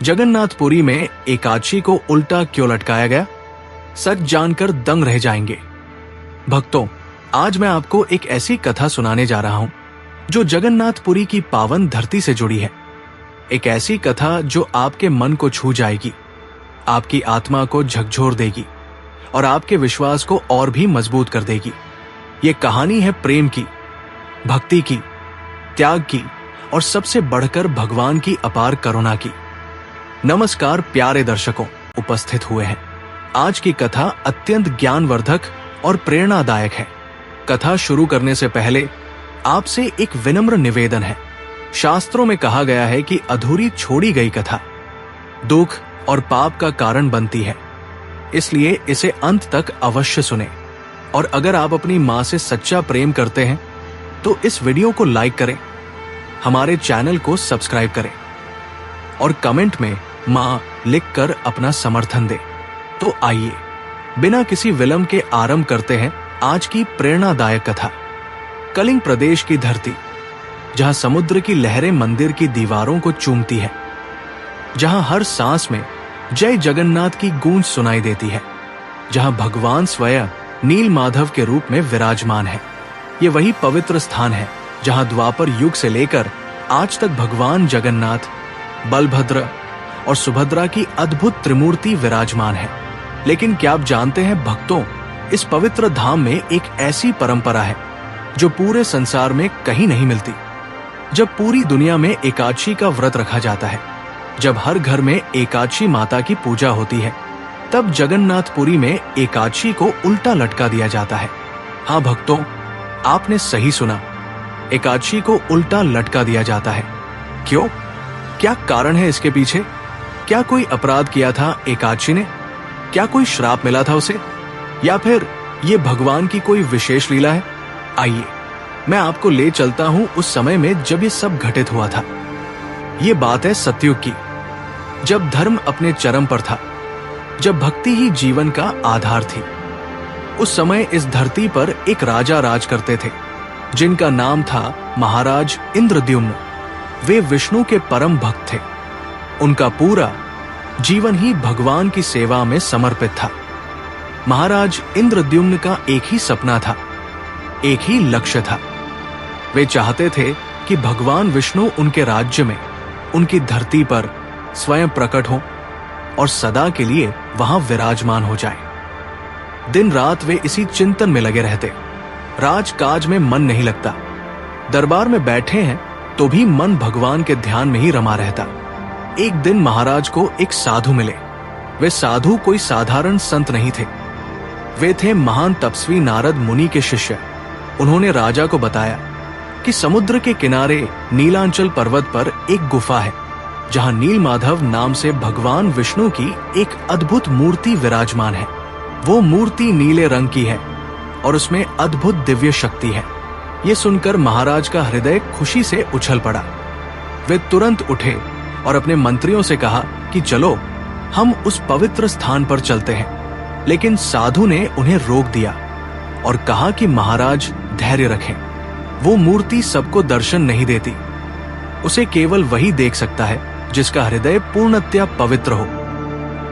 जगन्नाथपुरी में एकादशी को उल्टा क्यों लटकाया गया, सच जानकर दंग रह जाएंगे। भक्तों, आज मैं आपको एक ऐसी कथा सुनाने जा रहा हूं जो जगन्नाथपुरी की पावन धरती से जुड़ी है। एक ऐसी कथा जो आपके मन को छू जाएगी, आपकी आत्मा को झकझोर देगी और आपके विश्वास को और भी मजबूत कर देगी। ये कहानी है प्रेम की, भक्ति की, त्याग की और सबसे बढ़कर भगवान की अपार करुणा की। नमस्कार प्यारे दर्शकों, उपस्थित हुए हैं। आज की कथा अत्यंत ज्ञानवर्धक और प्रेरणादायक है। कथा शुरू करने से पहले आपसे एक विनम्र निवेदन है। शास्त्रों में कहा गया है कि अधूरी छोड़ी गई कथा दुख और पाप का कारण बनती है, इसलिए इसे अंत तक अवश्य सुने। और अगर आप अपनी मां से सच्चा प्रेम करते हैं तो इस वीडियो को लाइक करें, हमारे चैनल को सब्सक्राइब करें और कमेंट में मां लिखकर अपना समर्थन दें। तो आइए बिना किसी विलंब के आरंभ करते हैं आज की प्रेरणादायक कथा। कलिंग प्रदेश की धरती, जहां समुद्र की लहरें मंदिर की दीवारों को चूमती है, जहां हर सांस में जय जगन्नाथ की गूंज सुनाई देती है, जहां भगवान स्वयं नील माधव के रूप में विराजमान है। ये वही पवित्र स्थान है जहां द्वापर युग से लेकर आज तक भगवान जगन्नाथ, बलभद्र और सुभद्रा की अद्भुत त्रिमूर्ति विराजमान है। लेकिन क्या आप जानते हैं भक्तों, इस पवित्र धाम में एक ऐसी परंपरा है जो पूरे संसार में कहीं नहीं मिलती। जब पूरी दुनिया में एकादशी का व्रत रखा जाता है, जब हर घर में एकादशी माता की पूजा होती है, तब जगन्नाथपुरी में एकादशी को उल्टा लटका दिया जाता है। हाँ भक्तों, आपने सही सुना, एकादशी को उल्टा लटका दिया जाता है। क्यों? क्या कारण है इसके पीछे? क्या कोई अपराध किया था एकादशी ने? क्या कोई श्राप मिला था उसे? या फिर ये भगवान की कोई विशेष लीला है? आइए मैं आपको ले चलता हूं उस समय में जब ये सब घटित हुआ था। ये बात है सतयुग की, जब धर्म अपने चरम पर था, जब भक्ति ही जीवन का आधार थी। उस समय इस धरती पर एक राजा राज करते थे जिनका नाम था महाराज इंद्रद्युम्न। वे विष्णु के परम भक्त थे। उनका पूरा जीवन ही भगवान की सेवा में समर्पित था। महाराज इंद्रद्युम्न का एक ही सपना था, एक ही लक्ष्य था। वे चाहते थे कि भगवान विष्णु उनके राज्य में, उनकी धरती पर स्वयं प्रकट हो और सदा के लिए वहां विराजमान हो जाए। दिन रात वे इसी चिंतन में लगे रहते। राजकाज में मन नहीं लगता। दरबार में बैठे हैं तो भी मन भगवान के ध्यान में ही रमा रहता। एक दिन महाराज को एक साधु मिले। वे साधु कोई साधारण संत नहीं थे। वे थे महान तपस्वी नारद मुनि के शिष्य। उन्होंने राजा को बताया कि समुद्र के किनारे नीलांचल पर्वत पर एक गुफा है जहां नील माधव नाम से भगवान विष्णु की एक अद्भुत मूर्ति विराजमान है। वो मूर्ति नीले रंग की है और उसमें अद्भुत दिव्य शक्ति है। ये सुनकर महाराज का हृदय खुशी से उछल पड़ा। वे तुरंत उठे और अपने मंत्रियों से कहा कि चलो हम उस पवित्र स्थान पर चलते हैं। लेकिन साधु ने उन्हें रोक दिया और कहा कि महाराज धैर्य रखें। वो मूर्ति सबको दर्शन नहीं देती। उसे केवल वही देख सकता है जिसका हृदय पूर्णतया पवित्र हो,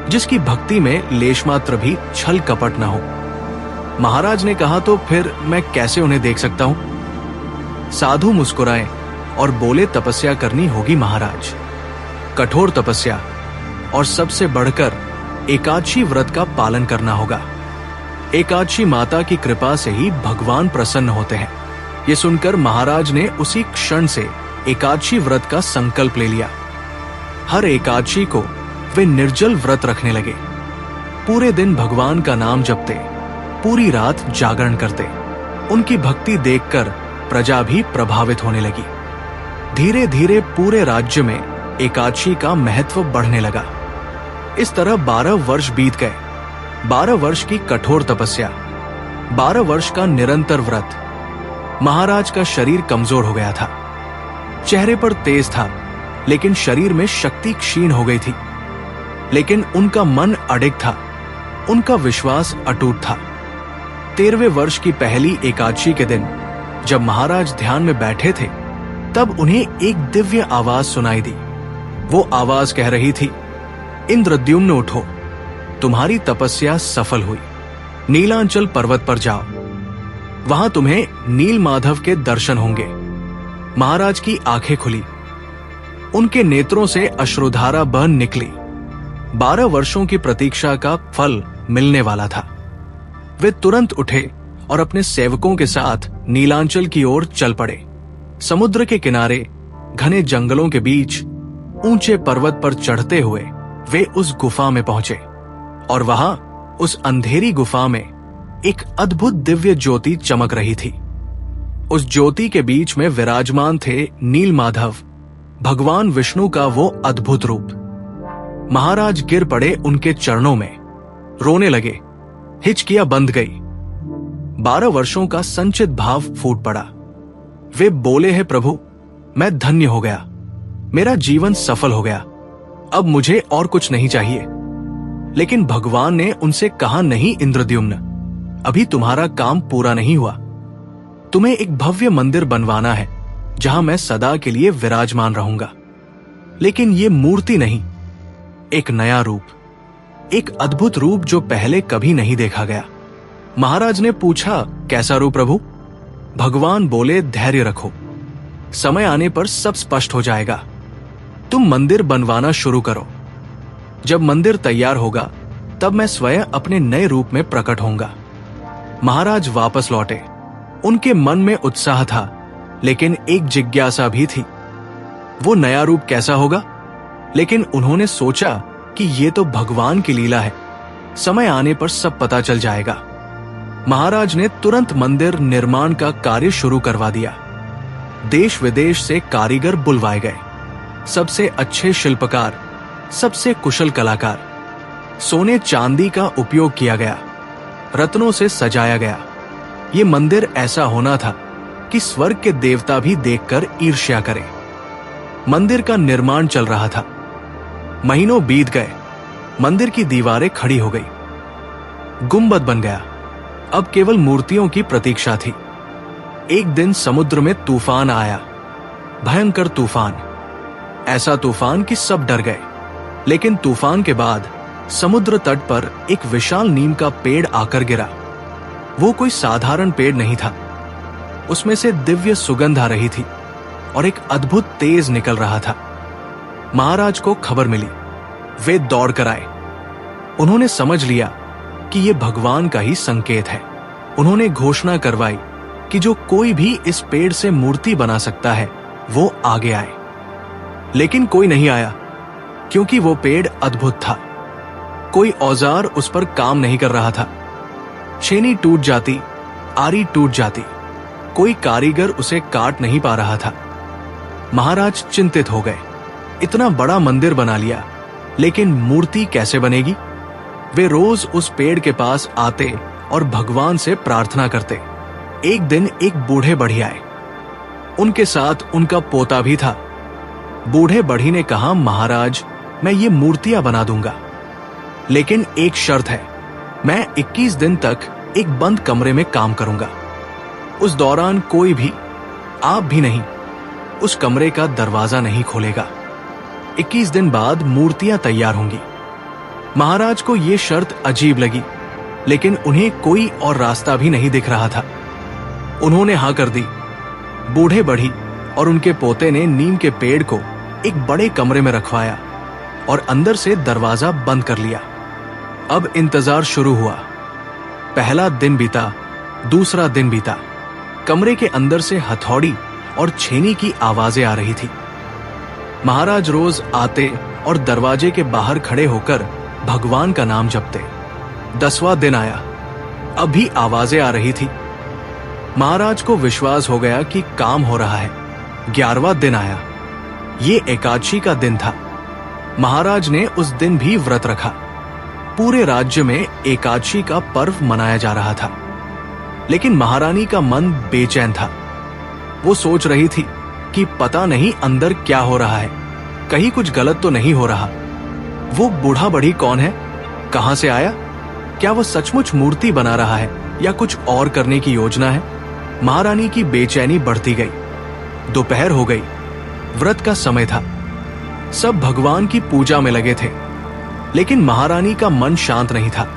जिसकी भक्ति में लेशमात्र भी छल कपट न हो। महाराज ने कहा, तो फिर मैं कैसे उन्हें देख सकता हूं? साधु मुस्कुराए और बोले, तपस्या करनी होगी महाराज, कठोर तपस्या, और सबसे बढ़कर एकादशी व्रत का पालन करना होगा। एकादशी माता की कृपा से ही भगवान प्रसन्न होते हैं। ये सुनकर महाराज ने उसी क्षण से एकादशी व्रत का संकल्प ले लिया। हर एकादशी को वे निर्जल व्रत रखने लगे। पूरे दिन भगवान का नाम जपते, पूरी रात जागरण करते। उनकी भक्ति देखकर प्रजा भी प्रभावित होने लगी। धीरे धीरे पूरे राज्य में एकादशी का महत्व बढ़ने लगा। इस तरह 12 वर्ष बीत गए। 12 वर्ष की कठोर तपस्या, 12 वर्ष का निरंतर व्रत। महाराज का शरीर कमजोर हो गया था। चेहरे पर तेज था, लेकिन शरीर में शक्ति क्षीण हो गई थी। लेकिन उनका मन अडिग था, उनका विश्वास अटूट था। 13वें वर्ष की पहली एकादशी के दिन जब महाराज ध्यान में बैठे थे, तब उन्हें एक दिव्य आवाज सुनाई दी। वो आवाज कह रही थी, इंद्रद्युम्न उठो, तुम्हारी तपस्या सफल हुई। नीलांचल पर्वत पर जाओ, वहां तुम्हें नील माधव के दर्शन होंगे। महाराज की आंखें खुली, उनके नेत्रों से अश्रुधारा बह निकली। 12 वर्षों की प्रतीक्षा का फल मिलने वाला था। वे तुरंत उठे और अपने सेवकों के साथ नीलांचल की ओर चल पड़े। समुद्र के किनारे घने जंगलों के बीच ऊंचे पर्वत पर चढ़ते हुए वे उस गुफा में पहुंचे और वहां उस अंधेरी गुफा में एक अद्भुत दिव्य ज्योति चमक रही थी। उस ज्योति के बीच में विराजमान थे नील माधव, भगवान विष्णु का वो अद्भुत रूप। महाराज गिर पड़े उनके चरणों में, रोने लगे, हिचकियां बंध गई। 12 वर्षों का संचित भाव फूट पड़ा। वे बोले, है प्रभु, मैं धन्य हो गया, मेरा जीवन सफल हो गया, अब मुझे और कुछ नहीं चाहिए। लेकिन भगवान ने उनसे कहा, नहीं इंद्रद्युम्न, अभी तुम्हारा काम पूरा नहीं हुआ। तुम्हें एक भव्य मंदिर बनवाना है जहां मैं सदा के लिए विराजमान रहूंगा। लेकिन ये मूर्ति नहीं, एक नया रूप, एक अद्भुत रूप जो पहले कभी नहीं देखा गया। महाराज ने पूछा, कैसा रूप प्रभु? भगवान बोले, धैर्य रखो, समय आने पर सब स्पष्ट हो जाएगा। तुम मंदिर बनवाना शुरू करो। जब मंदिर तैयार होगा तब मैं स्वयं अपने नए रूप में प्रकट होऊंगा। महाराज वापस लौटे। उनके मन में उत्साह था, लेकिन एक जिज्ञासा भी थी, वो नया रूप कैसा होगा? लेकिन उन्होंने सोचा कि ये तो भगवान की लीला है, समय आने पर सब पता चल जाएगा। महाराज ने तुरंत मंदिर निर्माण का कार्य शुरू करवा दिया। देश विदेश से कारीगर बुलवाए गए, सबसे अच्छे शिल्पकार, सबसे कुशल कलाकार। सोने चांदी का उपयोग किया गया, रत्नों से सजाया गया। ये मंदिर ऐसा होना था कि स्वर्ग के देवता भी देखकर ईर्ष्या करें। मंदिर का निर्माण चल रहा था। महीनों बीत गए, मंदिर की दीवारें खड़ी हो गई, गुंबद बन गया। अब केवल मूर्तियों की प्रतीक्षा थी। एक दिन समुद्र में तूफान आया, भयंकर तूफान, ऐसा तूफान कि सब डर गए। लेकिन तूफान के बाद समुद्र तट पर एक विशाल नीम का पेड़ आकर गिरा। वो कोई साधारण पेड़ नहीं था, उसमें से दिव्य सुगंध आ रही थी और एक अद्भुत तेज निकल रहा था। महाराज को खबर मिली, वे दौड़ कर आए। उन्होंने समझ लिया कि यह भगवान का ही संकेत है। उन्होंने घोषणा करवाई कि जो कोई भी इस पेड़ से मूर्ति बना सकता है वो आगे आए। लेकिन कोई नहीं आया, क्योंकि वो पेड़ अद्भुत था। कोई औजार उस पर काम नहीं कर रहा था। छेनी टूट जाती, आरी टूट जाती, कोई कारीगर उसे काट नहीं पा रहा था। महाराज चिंतित हो गए। इतना बड़ा मंदिर बना लिया, लेकिन मूर्ति कैसे बनेगी? वे रोज उस पेड़ के पास आते और भगवान से प्रार्थना करते। एक दिन एक बूढ़े बढ़ी आए, उनके साथ उनका पोता भी था। बूढ़े बढ़ी ने कहा, महाराज, मैं ये मूर्तियां बना दूंगा, लेकिन एक शर्त है, मैं 21 दिन तक एक बंद कमरे में काम करूंगा। उस दौरान कोई भी, आप भी नहीं, उस कमरे का दरवाजा नहीं खोलेगा। 21 दिन बाद मूर्तियां तैयार होंगी। महाराज को यह शर्त अजीब लगी, लेकिन उन्हें कोई और रास्ता भी नहीं दिख रहा था। उन्होंने हां कर दी। बूढ़े बढ़ी और उनके पोते ने नीम के पेड़ को एक बड़े कमरे में रखवाया और अंदर से दरवाजा बंद कर लिया। अब इंतजार शुरू हुआ। पहला दिन बीता, दूसरा दिन बीता। कमरे के अंदर से हथौड़ी और छेनी की आवाजें आ रही थी। महाराज रोज आते और दरवाजे के बाहर खड़े होकर भगवान का नाम जपते। 10वां दिन आया, अब भी आवाजें आ रही थी। महाराज को विश्वास हो गया कि काम हो रहा है। 11वां दिन आया, ये एकादशी का दिन था। महाराज ने उस दिन भी व्रत रखा। पूरे राज्य में एकादशी का पर्व मनाया जा रहा था, लेकिन महारानी का मन बेचैन था। वो सोच रही थी कि पता नहीं अंदर क्या हो रहा है, कहीं कुछ गलत तो नहीं हो रहा। वो बूढ़ा बढ़ी कौन है, कहां से आया, क्या वो सचमुच मूर्ति बना रहा है या कुछ और करने की योजना है? महारानी की बेचैनी बढ़ती गई। दोपहर हो गई, व्रत का समय था। सब भगवान की पूजा में लगे थे, लेकिन महारानी का मन शांत नहीं था।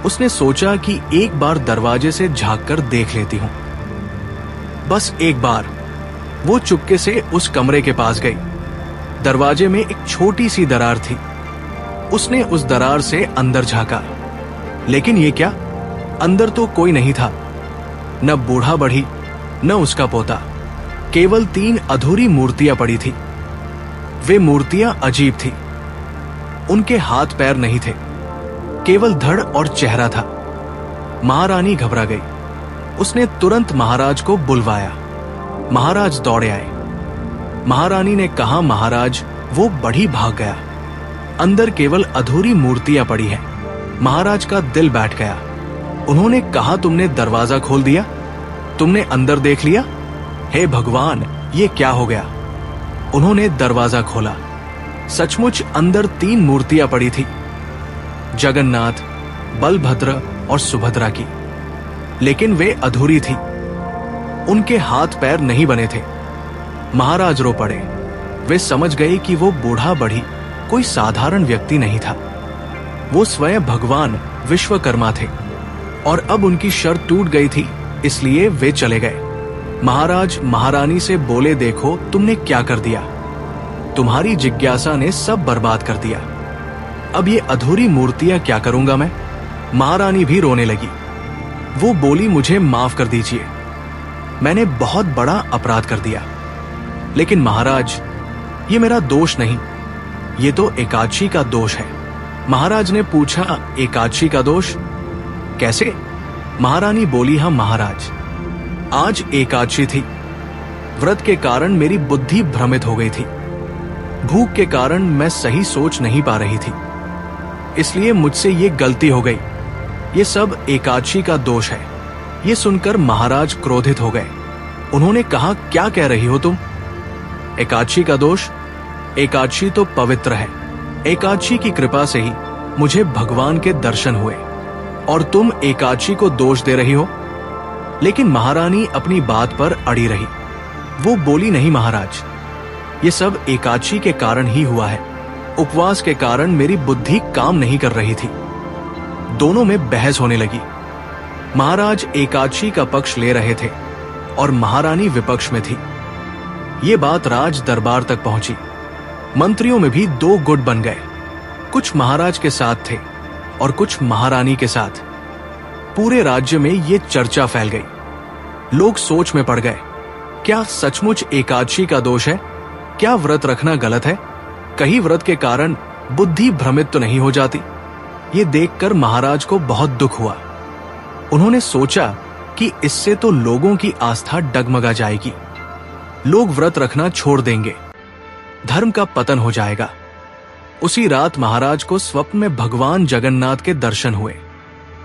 उसने सोचा कि एक बार दरवाजे से झांक कर देख लेती हूं। बस एक बार। वो चुपके से उस कमरे के पास गई। दरवाजे में एक छोटी सी दरार थी। उसने उस दरार से अंदर झांका, लेकिन ये क्या, अंदर तो कोई नहीं था। न बूढ़ा बढ़ी, न उसका पोता। केवल 3 अधूरी मूर्तियां पड़ी थी। वे मूर्तियां अजीब थी। उनके हाथ पैर नहीं थे, केवल धड़ और चेहरा था। महारानी घबरा गई। उसने तुरंत महाराज को बुलवाया। महाराज दौड़े आए। महारानी ने कहा, महाराज, वो बढ़ी भाग गया। अंदर केवल अधूरी मूर्तियां पड़ी हैं। महाराज का दिल बैठ गया। उन्होंने कहा, तुमने दरवाजा खोल दिया? तुमने अंदर देख लिया? हे भगवान, ये क्या हो गया? उन्होंने दरवाजा खोला। सचमुच अंदर 3 मूर्तियां पड़ी थी, जगन्नाथ, बलभद्र और सुभद्रा की। लेकिन वे अधूरी थी। उनके हाथ पैर नहीं बने थे। महाराज रो पड़े। वे समझ गए कि वो बूढ़ा बढ़ी कोई साधारण व्यक्ति नहीं था। वो स्वयं भगवान विश्वकर्मा थे और अब उनकी शर्त टूट गई थी, इसलिए वे चले गए। महाराज महारानी से बोले, देखो तुमने क्या कर दिया। तुम्हारी जिज्ञासा ने सब बर्बाद कर दिया। अब ये अधूरी मूर्तियां क्या करूंगा मैं? महारानी भी रोने लगी। वो बोली, मुझे माफ कर दीजिए, मैंने बहुत बड़ा अपराध कर दिया। लेकिन महाराज, ये मेरा दोष नहीं, ये तो एकादशी का दोष है। महाराज ने पूछा, एकादशी का दोष? कैसे? महारानी बोली, हाँ महाराज, आज एकादशी थी। व्रत के कारण मेरी बुद्धि भ्रमित हो गई थी। भूख के कारण मैं सही सोच नहीं पा रही थी, इसलिए मुझसे ये गलती हो गई। ये सब एकादशी का दोष है। ये सुनकर महाराज क्रोधित हो गए। उन्होंने कहा, क्या कह रही हो तुम? एकादशी का दोष? एकादशी तो पवित्र है। एकादशी की कृपा से ही मुझे भगवान के दर्शन हुए और तुम एकादशी को दोष दे रही हो? लेकिन महारानी अपनी बात पर अड़ी रही। वो बोली, नहीं महाराज, ये सब एकादशी के कारण ही हुआ है। उपवास के कारण मेरी बुद्धि काम नहीं कर रही थी। दोनों में बहस होने लगी। महाराज एकादशी का पक्ष ले रहे थे और महारानी विपक्ष में थी। ये बात राज दरबार तक पहुंची। मंत्रियों में भी 2 गुट बन गए। कुछ महाराज के साथ थे और कुछ महारानी के साथ। पूरे राज्य में ये चर्चा फैल गई। लोग सोच में पड़ गए, क्या सचमुच एकादशी का दोष है? क्या व्रत रखना गलत है? कहीं व्रत के कारण बुद्धि भ्रमित तो नहीं हो जाती? ये देखकर महाराज को बहुत दुख हुआ। उन्होंने सोचा कि इससे तो लोगों की आस्था डगमगा जाएगी। लोग व्रत रखना छोड़ देंगे, धर्म का पतन हो जाएगा। उसी रात महाराज को स्वप्न में भगवान जगन्नाथ के दर्शन हुए।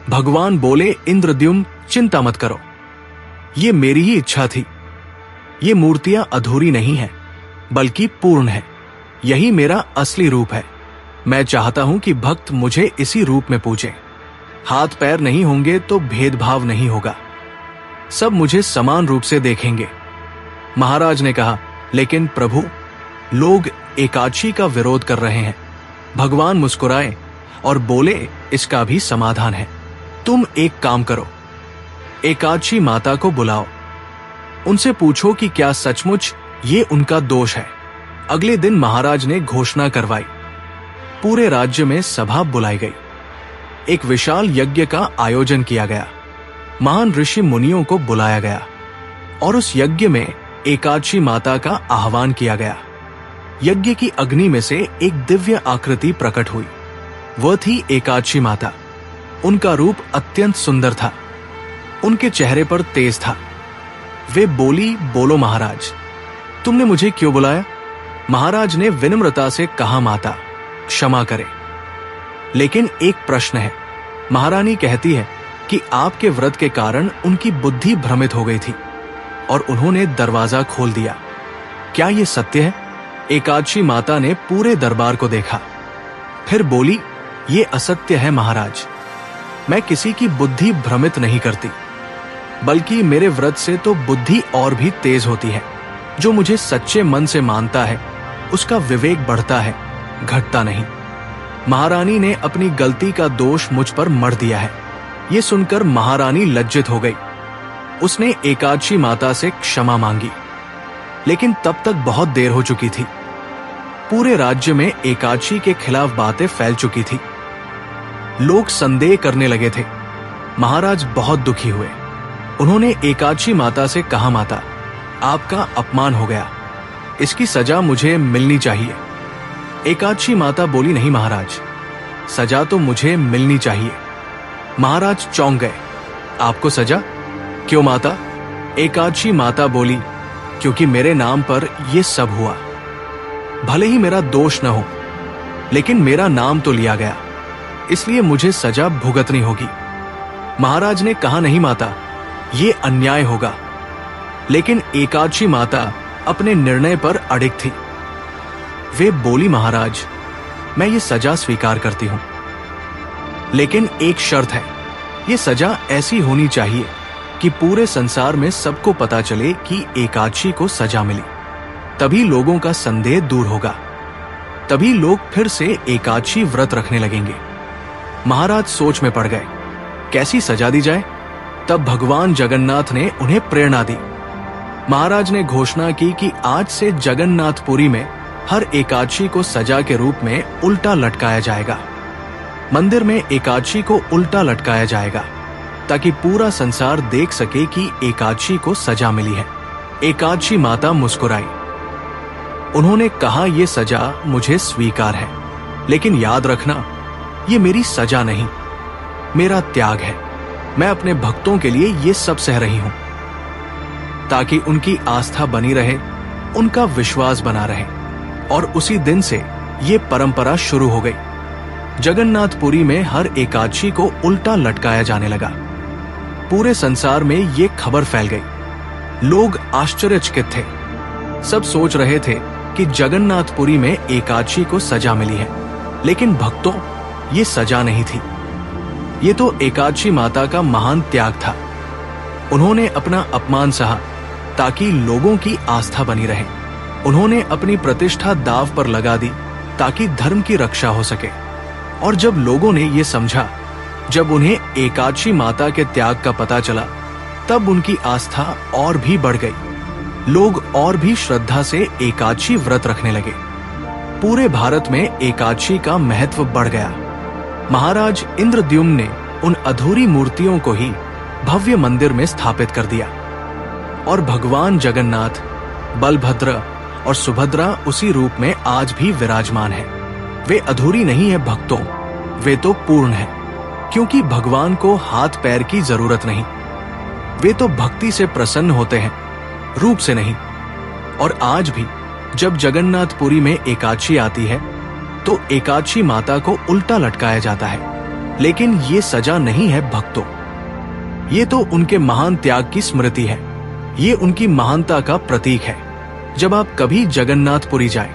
भगवान बोले, इंद्रद्युम्न, चिंता मत करो, ये मेरी ही इच्छा थी। ये मूर्तियां अधूरी नहीं हैं, बल्कि पूर्ण है। यही मेरा असली रूप है। मैं चाहता हूं कि भक्त मुझे इसी रूप में पूजे। हाथ पैर नहीं होंगे तो भेदभाव नहीं होगा, सब मुझे समान रूप से देखेंगे। महाराज ने कहा, लेकिन प्रभु, लोग एकादशी का विरोध कर रहे हैं। भगवान मुस्कुराए और बोले, इसका भी समाधान है। तुम एक काम करो, एकादशी माता को बुलाओ। उनसे पूछो कि क्या सचमुच ये उनका दोष है। अगले दिन महाराज ने घोषणा करवाई। पूरे राज्य में सभा बुलाई गई। एक विशाल यज्ञ का आयोजन किया गया। महान ऋषि मुनियों को बुलाया गया और उस यज्ञ में एकादशी माता का आह्वान किया गया। यज्ञ की अग्नि में से एक दिव्य आकृति प्रकट हुई। वह थी एकादशी माता। उनका रूप अत्यंत सुंदर था। उनके चेहरे पर तेज था। वे बोली, बोलो महाराज, तुमने मुझे क्यों बुलाया? महाराज ने विनम्रता से कहा, माता क्षमा करें, लेकिन एक प्रश्न है। महारानी कहती है कि आपके व्रत के कारण उनकी बुद्धि भ्रमित हो गई थी और उन्होंने दरवाजा खोल दिया। क्या यह सत्य है? एकादशी माता ने पूरे दरबार को देखा, फिर बोली, ये असत्य है महाराज। मैं किसी की बुद्धि भ्रमित नहीं करती, बल्कि मेरे व्रत से तो बुद्धि और भी तेज होती है। जो मुझे सच्चे मन से मानता है उसका विवेक बढ़ता है, घटता नहीं। महारानी ने अपनी गलती का दोष मुझ पर मढ़ दिया है। ये सुनकर महारानी लज्जित हो गई। उसने एकादशी माता से क्षमा मांगी, लेकिन तब तक बहुत देर हो चुकी थी। पूरे राज्य में एकादशी के खिलाफ बातें फैल चुकी थी। लोग संदेह करने लगे थे। महाराज बहुत दुखी हुए। उन्होंने एकादशी माता से कहा, माता, आपका अपमान हो गया, इसकी सजा मुझे मिलनी चाहिए। एकादशी माता बोली, नहीं महाराज, सजा तो मुझे मिलनी चाहिए। महाराज चौंक गए। आपको सजा? क्यों माता? एकादशी माता बोली, क्योंकि मेरे नाम पर यह सब हुआ। भले ही मेरा दोष न हो, लेकिन मेरा नाम तो लिया गया, इसलिए मुझे सजा भुगतनी होगी। महाराज ने कहा, नहीं माता, यह अन्याय होगा। लेकिन एकादशी माता अपने निर्णय पर अडिग थी। वे बोली, महाराज, मैं ये सजा स्वीकार करती हूं, लेकिन एक शर्त है। ये सजा ऐसी होनी चाहिए कि पूरे संसार में सबको पता चले कि एकादशी को सजा मिली। तभी लोगों का संदेह दूर होगा, तभी लोग फिर से एकादशी व्रत रखने लगेंगे। महाराज सोच में पड़ गए, कैसी सजा दी जाए? तब भगवान जगन्नाथ ने उन्हें प्रेरणा दी। महाराज ने घोषणा की कि आज से जगन्नाथपुरी में हर एकादशी को सजा के रूप में उल्टा लटकाया जाएगा। मंदिर में एकादशी को उल्टा लटकाया जाएगा, ताकि पूरा संसार देख सके कि एकादशी को सजा मिली है। एकादशी माता मुस्कुराई। उन्होंने कहा, यह सजा मुझे स्वीकार है, लेकिन याद रखना, ये मेरी सजा नहीं, मेरा त्याग है। मैं अपने भक्तों के लिए ये सब सह रही हूं, ताकि उनकी आस्था बनी रहे, उनका विश्वास बना रहे। और उसी दिन से ये परंपरा शुरू हो गई। जगन्नाथपुरी में हर एकादशी को उल्टा लटकाया जाने लगा। पूरे संसार में ये खबर फैल गई। लोग आश्चर्यचकित थे। सब सोच रहे थे कि जगन्नाथपुरी में एकादशी को सजा मिली है, लेकिन भक्तों, ये सजा नहीं थी। ये तो एकादशी माता का महान त्याग था। उन्होंने अपना अपमान सहा ताकि लोगों की आस्था बनी रहे। उन्होंने अपनी प्रतिष्ठा दांव पर लगा दी ताकि धर्म की रक्षा हो सके। और जब लोगों ने ये समझा, जब उन्हें एकादशी माता के त्याग का पता चला, तब उनकी आस्था और भी बढ़ गई। लोग और भी श्रद्धा से एकादशी व्रत रखने लगे। पूरे भारत में एकादशी का महत्व बढ़ गया। महाराज इंद्रद्युम्न ने उन अधूरी मूर्तियों को ही भव्य मंदिर में स्थापित कर दिया। और भगवान जगन्नाथ, बलभद्र और सुभद्रा उसी रूप में आज भी विराजमान है। वे अधूरी नहीं है भक्तों, वे तो पूर्ण है, क्योंकि भगवान को हाथ पैर की जरूरत नहीं। वे तो भक्ति से प्रसन्न होते हैं, रूप से नहीं। और आज भी जब जगन्नाथपुरी में एकादशी आती है, तो एकादशी माता को उल्टा लटकाया जाता है। लेकिन ये सजा नहीं है भक्तों, ये तो उनके महान त्याग की स्मृति है। ये उनकी महानता का प्रतीक है। जब आप कभी जगन्नाथपुरी जाएं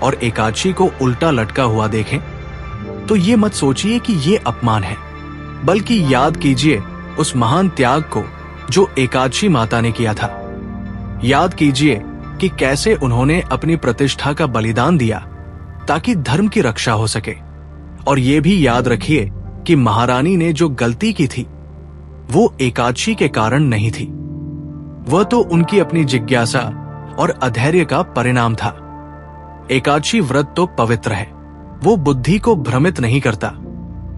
और एकादशी को उल्टा लटका हुआ देखें, तो ये मत सोचिए कि ये अपमान है, बल्कि याद कीजिए उस महान त्याग को जो एकादशी माता ने किया था। याद कीजिए कि कैसे उन्होंने अपनी प्रतिष्ठा का बलिदान दिया ताकि धर्म की रक्षा हो सके। और ये भी याद रखिए कि महारानी ने जो गलती की थी, वो एकादशी के कारण नहीं थी। वह तो उनकी अपनी जिज्ञासा और अधैर्य का परिणाम था। एकादशी व्रत तो पवित्र है। वो बुद्धि को भ्रमित नहीं करता,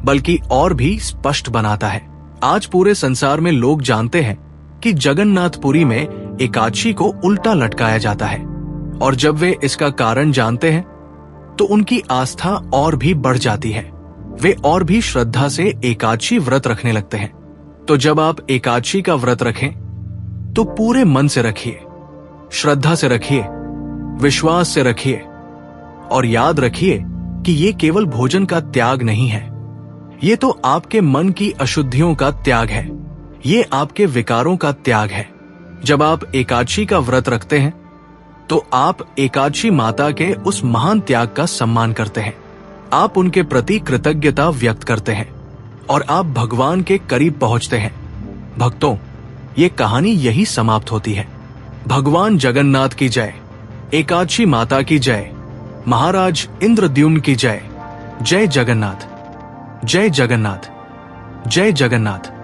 बल्कि और भी स्पष्ट बनाता है। आज पूरे संसार में लोग जानते हैं कि जगन्नाथपुरी में एकादशी को उल्टा लटकाया जाता है। और जब वे इसका कारण जानते हैं, तो उनकी आस्था और भी बढ़ जाती है। वे और भी श्रद्धा से एकादशी व्रत रखने लगते हैं। तो जब आप एकादशी का व्रत रखें, तो पूरे मन से रखिए, श्रद्धा से रखिए, विश्वास से रखिए। और याद रखिए कि ये केवल भोजन का त्याग नहीं है, ये तो आपके मन की अशुद्धियों का त्याग है। ये आपके विकारों का त्याग है। जब आप एकादशी का व्रत रखते हैं, तो आप एकादशी माता के उस महान त्याग का सम्मान करते हैं। आप उनके प्रति कृतज्ञता व्यक्त करते हैं और आप भगवान के करीब पहुंचते हैं। भक्तों, ये कहानी यही समाप्त होती है। भगवान जगन्नाथ की जय, एकादशी माता की जय। महाराज इंद्रद्युम्न की जय। जय जगन्नाथ, जय जगन्नाथ, जय जगन्नाथ।